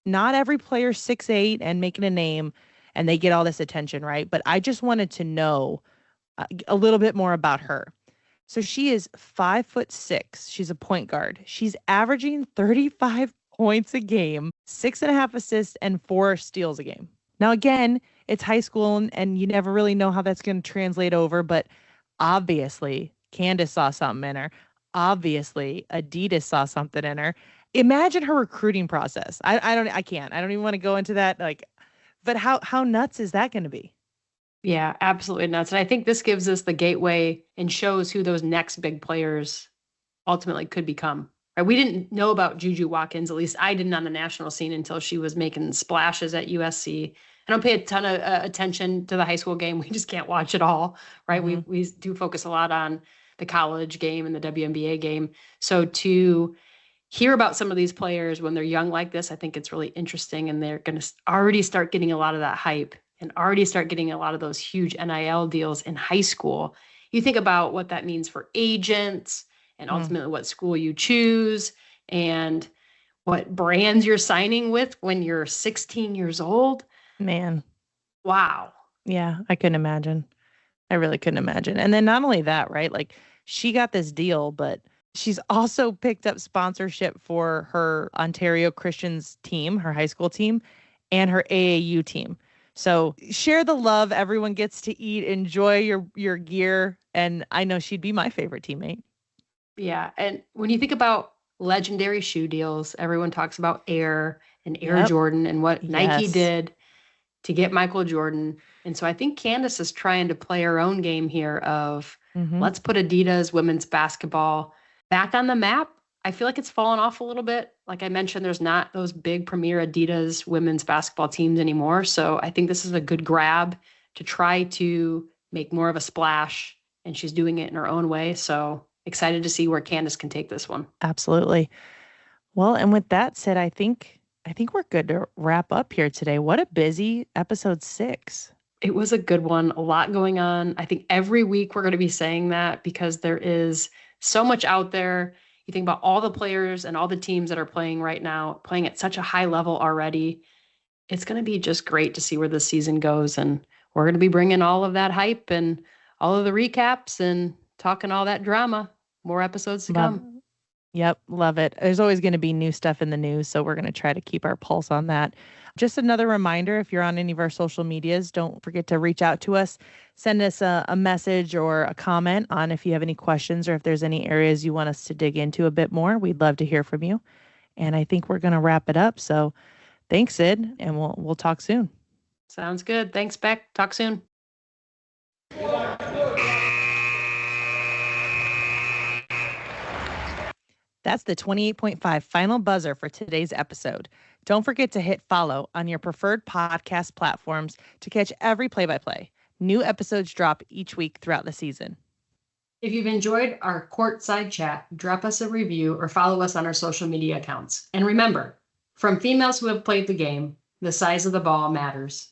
[SPEAKER 2] not every player's 6'8" and making a name and they get all this attention, right? But I just wanted to know a little bit more about her. So she is 5'6". She's a point guard. She's averaging 35 points a game, 6.5 assists, and 4 steals a game. Now, again, it's high school and you never really know how that's going to translate over, but obviously, Candace saw something in her. Obviously, Adidas saw something in her. Imagine her recruiting process. I can't. I don't even want to go into that. But how nuts is that going to be?
[SPEAKER 1] Yeah, absolutely nuts. And I think this gives us the gateway and shows who those next big players ultimately could become. Right? We didn't know about Juju Watkins, at least I didn't on the national scene until she was making splashes at USC. I don't pay a ton of attention to the high school game. We just can't watch it all, right? We do focus a lot on the college game and the WNBA game. So to hear about some of these players when they're young like this, I think it's really interesting, and they're going to already start getting a lot of that hype and already start getting a lot of those huge NIL deals in high school. You think about what that means for agents and ultimately what school you choose and what brands you're signing with when you're 16 years old.
[SPEAKER 2] Man.
[SPEAKER 1] Wow.
[SPEAKER 2] Yeah, I couldn't imagine. I really couldn't imagine. And then not only that, right? Like she got this deal, but she's also picked up sponsorship for her Ontario Christians team, her high school team, and her AAU team. So share the love. Everyone gets to eat, enjoy your gear. And I know she'd be my favorite teammate.
[SPEAKER 1] Yeah. And when you think about legendary shoe deals, everyone talks about Air and Air
[SPEAKER 2] Yep.
[SPEAKER 1] Jordan and what Nike
[SPEAKER 2] Yes.
[SPEAKER 1] did to get Michael Jordan. And so I think Candace is trying to play her own game here of let's put Adidas women's basketball back on the map. I feel like it's fallen off a little bit. Like I mentioned, there's not those big premier Adidas women's basketball teams anymore. So I think this is a good grab to try to make more of a splash. And she's doing it in her own way. So excited to see where Candace can take this one.
[SPEAKER 2] Absolutely. Well, and with that said, I think we're good to wrap up here today. What a busy episode 6.
[SPEAKER 1] It was a good one, a lot going on. I think every week we're going to be saying that because there is so much out there. You think about all the players and all the teams that are playing right now, playing at such a high level already. It's going to be just great to see where the season goes. And we're going to be bringing all of that hype and all of the recaps and talking all that drama. More episodes to come.
[SPEAKER 2] Yep, love it. There's always going to be new stuff in the news, so we're going to try to keep our pulse on that. Just another reminder, if you're on any of our social medias, don't forget to reach out to us. Send us a message or a comment on if you have any questions or if there's any areas you want us to dig into a bit more. We'd love to hear from you. And I think we're going to wrap it up. So thanks, Sid, and we'll talk soon.
[SPEAKER 1] Sounds good. Thanks, Beck. Talk soon.
[SPEAKER 2] That's the 28.5 final buzzer for today's episode. Don't forget to hit follow on your preferred podcast platforms to catch every play-by-play. New episodes drop each week throughout the season.
[SPEAKER 1] If you've enjoyed our courtside chat, drop us a review or follow us on our social media accounts. And remember, from females who have played the game, the size of the ball matters.